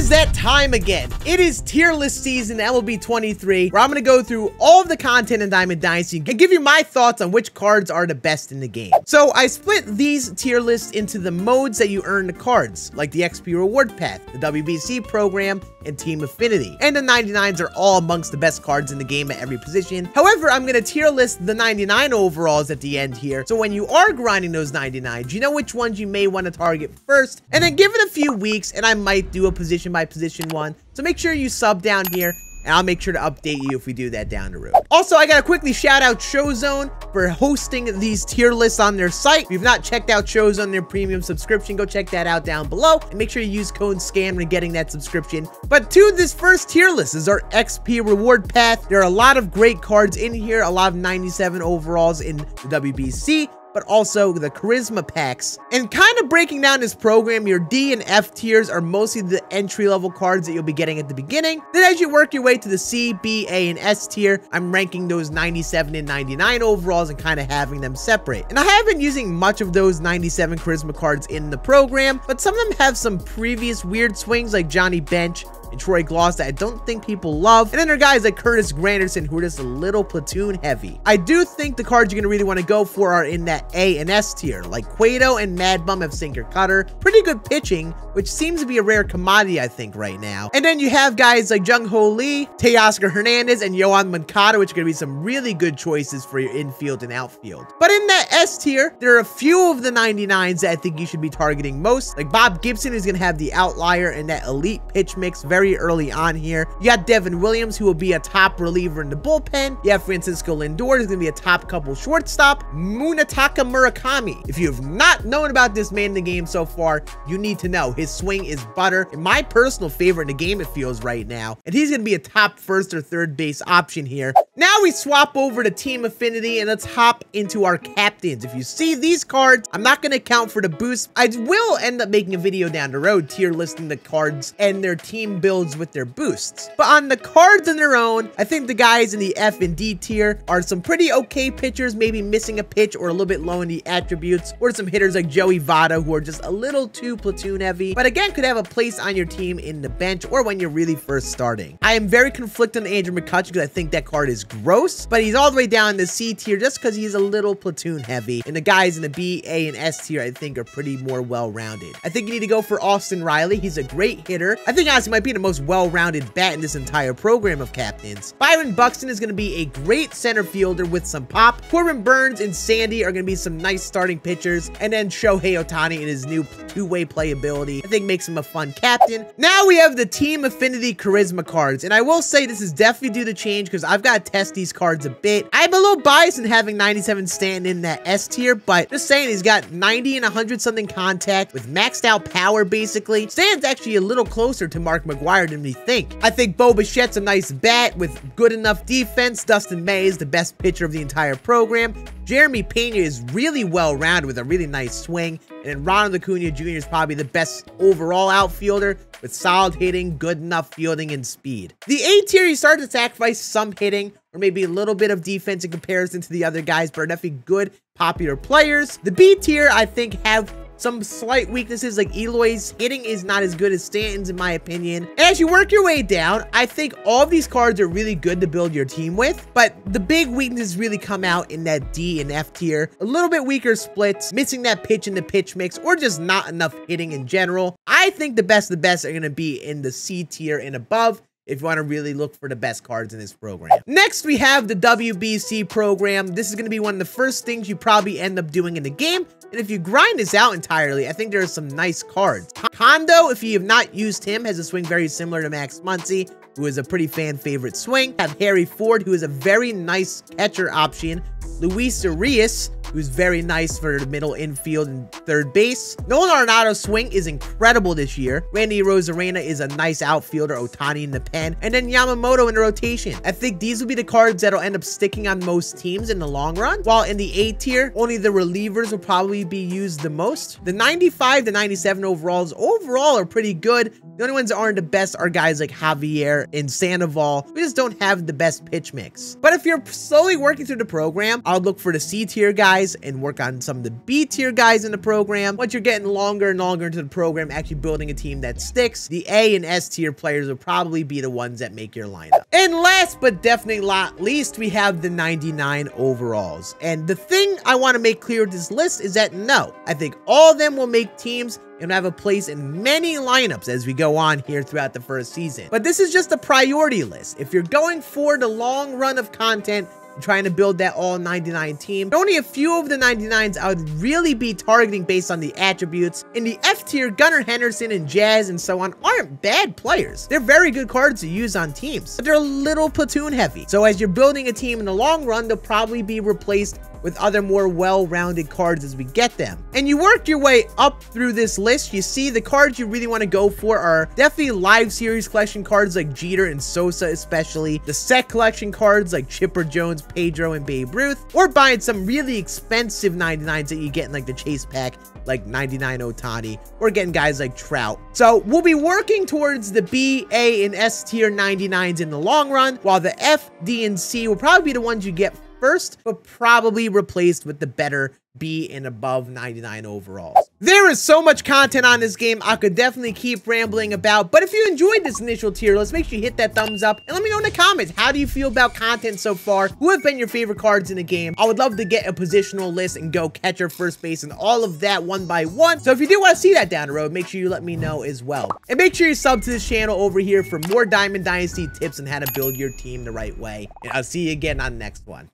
is that time again. It is tier list season MLB 23, where I'm going to go through all of the content in Diamond Dynasty and give you my thoughts on which cards are the best in the game. So I split these tier lists into the modes that you earn the cards, like the XP reward path, the WBC program, and Team Affinity. And the 99's are all amongst the best cards in the game at every position. However, I'm going to tier list the 99 overalls at the end here. So when you are grinding those 99's, you know which ones you may want to target first, and then give it a few weeks and I might do a position by position one. So make sure you sub down here, and I'll make sure to update you if we do that down the road. Also, I gotta quickly shout out Showzone for hosting these tier lists on their site. If you've not checked out Showzone, their premium subscription, go check that out down below. And make sure you use code Scann when getting that subscription. But to this first tier list is our XP reward path. There are a lot of great cards in here, a lot of 97 overalls in the WBC, but also the charisma packs. And kind of breaking down this program, your D and F tiers are mostly the entry-level cards that you'll be getting at the beginning. Then as you work your way to the C, B, A, and S tier, I'm ranking those 97 and 99 overalls and kind of having them separate. And I have been using much of those 97 charisma cards in the program, but some of them have some previous weird swings like Johnny Bench and Troy Gloss that I don't think people love. And then there are guys like Curtis Granderson who are just a little platoon heavy. I do think the cards you're gonna really want to go for are in that A and S tier, like Cueto and Mad Bum have sinker cutter. Pretty good pitching, which seems to be a rare commodity, I think, right now. And then you have guys like Jung Ho Lee, Teoscar Hernandez, and Yohan Moncada, which are gonna be some really good choices for your infield and outfield. But in that S tier, there are a few of the 99's that I think you should be targeting most. Like Bob Gibson is gonna have the outlier and that elite pitch mix very early on here. You got Devin Williams, who will be a top reliever in the bullpen. You have Francisco Lindor, who's gonna be a top couple shortstop. Munetaka Murakami. If you have not known about this man in the game so far, you need to know. His swing is butter, and my personal favorite in the game, it feels right now. And he's gonna be a top first or third base option here. Now we swap over to Team Affinity, and let's hop into our captains. If you see these cards, I'm not gonna count for the boost. I will end up making a video down the road tier listing the cards and their team builds with their boosts. But on the cards on their own, I think the guys in the F and D tier are some pretty okay pitchers, maybe missing a pitch or a little bit low in the attributes, or some hitters like Joey Votto who are just a little too platoon heavy, but again could have a place on your team in the bench or when you're really first starting. I am very conflicted on Andrew McCutchen because I think that card is gross, but he's all the way down in the C tier just because he's a little platoon heavy, and the guys in the B, A, and S tier I think are pretty more well-rounded. I think you need to go for Austin Riley. He's a great hitter. I think honestly might be the most well-rounded bat in this entire program of captains. Byron Buxton is going to be a great center fielder with some pop. Corbin Burns and Sandy are going to be some nice starting pitchers, and then Shohei Ohtani and his new two-way playability I think makes him a fun captain. Now we have the Team Affinity charisma cards, and I will say this is definitely due to change because I've got to test these cards a bit. I'm a little biased in having 97 Stanton in that S tier, but just saying he's got 90 and 100 something contact with maxed out power basically. Stanton's actually a little closer to Mark McGwire than we think. I think Bo Bichette's a nice bat with good enough defense. Dustin May is the best pitcher of the entire program. Jeremy Pena is really well-rounded with a really nice swing. And then Ronald Acuna Jr. is probably the best overall outfielder with solid hitting, good enough fielding, and speed. The A tier, you start to sacrifice some hitting or maybe a little bit of defense in comparison to the other guys, but are definitely good, popular players. The B tier, I think, have some slight weaknesses, like Eloy's hitting is not as good as Stanton's in my opinion. And as you work your way down, I think all of these cards are really good to build your team with, but the big weaknesses really come out in that D and F tier. A little bit weaker splits, missing that pitch in the pitch mix, or just not enough hitting in general. I think the best of the best are going to be in the C tier and above, if you want to really look for the best cards in this program. Next, we have the WBC program. This is going to be one of the first things you probably end up doing in the game. And if you grind this out entirely, I think there are some nice cards. Hondo, if you have not used him, has a swing very similar to Max Muncy, who is a pretty fan favorite swing. Have Harry Ford, who is a very nice catcher option. Luis Arias, who's very nice for the middle infield and third base. Nolan Arenado's swing is incredible this year. Randy Rosarena is a nice outfielder, Ohtani in the pen, and then Yamamoto in the rotation. I think these will be the cards that'll end up sticking on most teams in the long run, while in the A tier, only the relievers will probably be used the most. The 95 to 97 overalls overall are pretty good. The only ones that aren't the best are guys like Javier and Sandoval. We just don't have the best pitch mix. But if you're slowly working through the program, I'll look for the C tier guys guys and work on some of the B tier guys in the program. Once you're getting longer and longer into the program, actually building a team that sticks, the A and S tier players will probably be the ones that make your lineup. And last but definitely not least, we have the 99 overalls. And the thing I want to make clear with this list is that no, I think all of them will make teams and have a place in many lineups as we go on here throughout the first season. But this is just a priority list. If you're going for the long run of content, trying to build that all 99 team, only a few of the 99s I would really be targeting based on the attributes. In the F tier, Gunnar Henderson and Jazz and so on aren't bad players. They're very good cards to use on teams, but they're a little platoon heavy. So as you're building a team in the long run, they'll probably be replaced with other more well-rounded cards as we get them. And you work your way up through this list, you see the cards you really want to go for are definitely live series collection cards like Jeter and Sosa especially, the set collection cards like Chipper Jones, Pedro, and Babe Ruth, or buying some really expensive 99s that you get in like the chase pack like 99 Ohtani, or getting guys like Trout. So we'll be working towards the B, A, and S tier 99s in the long run, while the F, D, and C will probably be the ones you get first, but probably replaced with the better B and above 99 overalls. There is so much content on this game I could definitely keep rambling about, but if you enjoyed this initial tier list, make sure you hit that thumbs up and let me know in the comments, how do you feel about content so far? Who have been your favorite cards in the game? I would love to get a positional list and go catcher, first base, and all of that one by one. So if you do want to see that down the road, make sure you let me know as well. And make sure you sub to this channel over here for more Diamond Dynasty tips on how to build your team the right way. And I'll see you again on the next one.